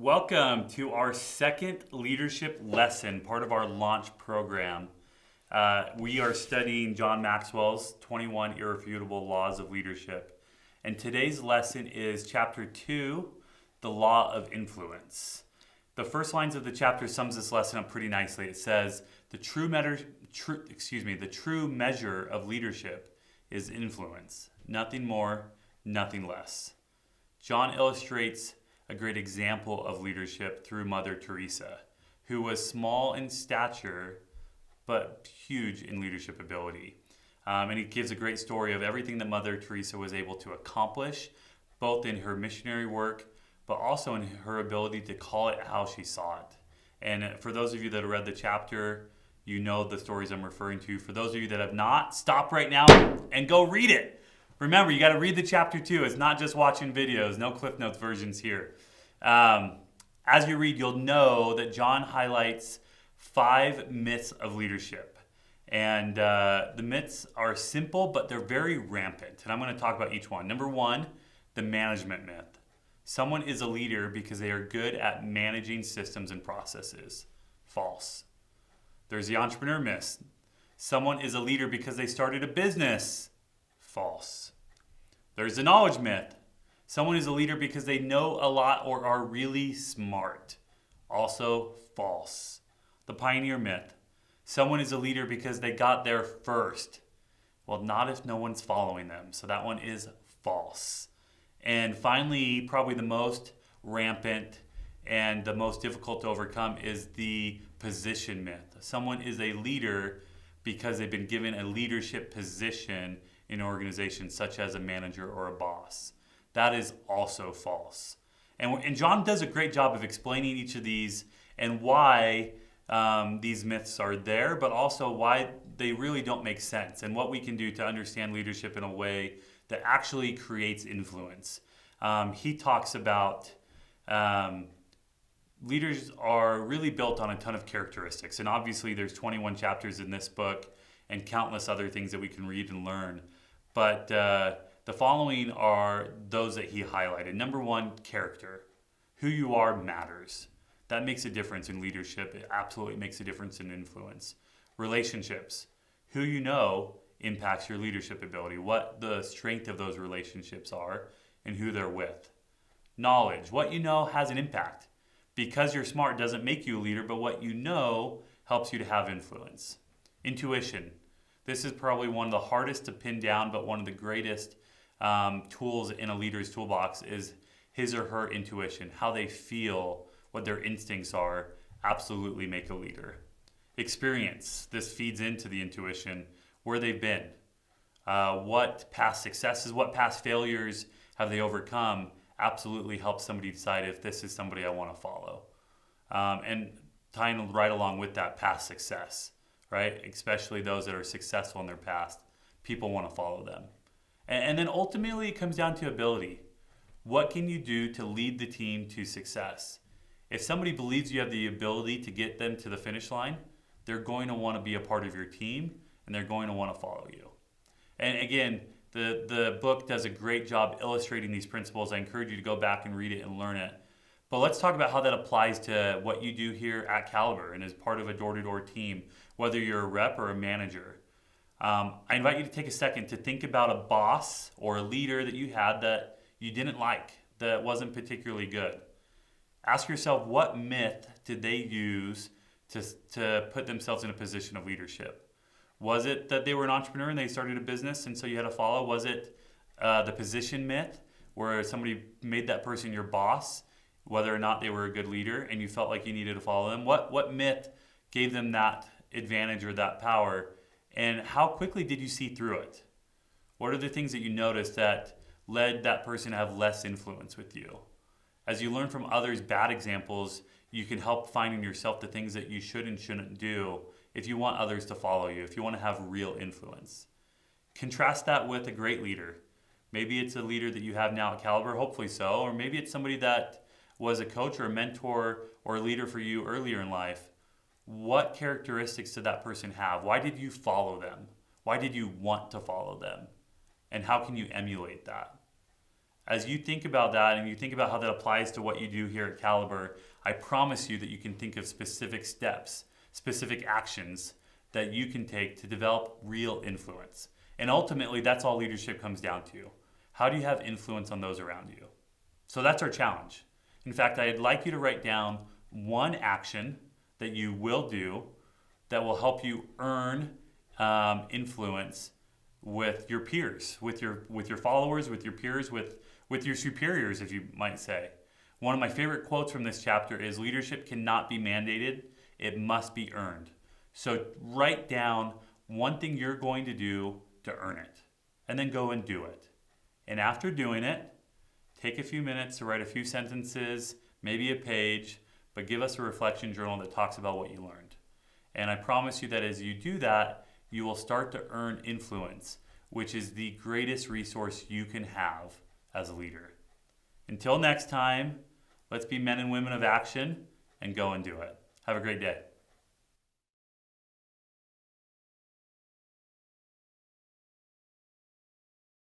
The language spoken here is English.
Welcome to our second leadership lesson, part of our launch program. We are studying John Maxwell's 21 Irrefutable Laws of Leadership. And today's lesson is chapter 2, the law of influence. The first lines of the chapter sums this lesson up pretty nicely. It says, the true measure of leadership is influence. Nothing more, nothing less. John illustrates a great example of leadership through Mother Teresa, who was small in stature, but huge in leadership ability. And he gives a great story of everything that Mother Teresa was able to accomplish, both in her missionary work, but also in her ability to call it how she saw it. And for those of you that have read the chapter, you know the stories I'm referring to. For those of you that have not, stop right now and go read it. Remember, you got to read the chapter too. It's not just watching videos, no Cliff Notes versions here. As you read, you'll know that John highlights 5 myths of leadership. And the myths are simple, but they're very rampant. And I'm going to talk about each one. Number 1, the management myth. Someone is a leader because they are good at managing systems and processes. False. There's the entrepreneur myth. Someone is a leader because they started a business. False. There's the knowledge myth. Someone is a leader because they know a lot or are really smart. Also false. The pioneer myth. Someone is a leader because they got there first. Well, not if no one's following them. So that one is false. And finally, probably the most rampant and the most difficult to overcome is the position myth. Someone is a leader because they've been given a leadership position in an organization, such as a manager or a boss. That is also false. And John does a great job of explaining each of these and why these myths are there, but also why they really don't make sense and what we can do to understand leadership in a way that actually creates influence. He talks about leaders are really built on a ton of characteristics. And obviously there's 21 chapters in this book and countless other things that we can read and learn. But the following are those that he highlighted. Number 1, character. Who you are matters. That makes a difference in leadership. It absolutely makes a difference in influence. Relationships. Who you know impacts your leadership ability. What the strength of those relationships are and who they're with. Knowledge. What you know has an impact. Because you're smart doesn't make you a leader, but what you know helps you to have influence. Intuition. This is probably one of the hardest to pin down, but one of the greatest tools in a leader's toolbox is his or her intuition. How they feel, what their instincts are, absolutely make a leader. Experience. This feeds into the intuition. Where they've been. What past successes, what past failures have they overcome, absolutely helps somebody decide if this is somebody I want to follow. And tying right along with that, past success. Right? Especially those that are successful in their past. People want to follow them. And then ultimately it comes down to ability. What can you do to lead the team to success? If somebody believes you have the ability to get them to the finish line, they're going to want to be a part of your team and they're going to want to follow you. And again, the book does a great job illustrating these principles. I encourage you to go back and read it and learn it. But let's talk about how that applies to what you do here at Caliber and as part of a door-to-door team, whether you're a rep or a manager. I invite you to take a second to think about a boss or a leader that you had that you didn't like, that wasn't particularly good. Ask yourself, what myth did they use to put themselves in a position of leadership? Was it that they were an entrepreneur and they started a business and so you had to follow? Was it the position myth where somebody made that person your boss, whether or not they were a good leader and you felt like you needed to follow them? What myth gave them that advantage or that power, and how quickly did you see through it? What are the things that you noticed that led that person to have less influence with you? As you learn from others' bad examples, you can help find in yourself the things that you should and shouldn't do if you want others to follow you, if you want to have real influence. Contrast that with a great leader. Maybe it's a leader that you have now at Caliber, hopefully so, or maybe it's somebody that was a coach or a mentor or a leader for you earlier in life. What characteristics did that person have? Why did you follow them? Why did you want to follow them? And how can you emulate that? As you think about that and you think about how that applies to what you do here at Caliber, I promise you that you can think of specific steps, specific actions that you can take to develop real influence. And ultimately, that's all leadership comes down to. How do you have influence on those around you? So that's our challenge. In fact, I'd like you to write down one action that you will do that will help you earn influence with your peers, with your followers, with your peers, with your superiors, if you might say. One of my favorite quotes from this chapter is, leadership cannot be mandated, it must be earned. So write down one thing you're going to do to earn it, and then go and do it. And after doing it, take a few minutes to write a few sentences, maybe a page, but give us a reflection journal that talks about what you learned. And I promise you that as you do that, you will start to earn influence, which is the greatest resource you can have as a leader. Until next time, let's be men and women of action and go and do it. Have a great day.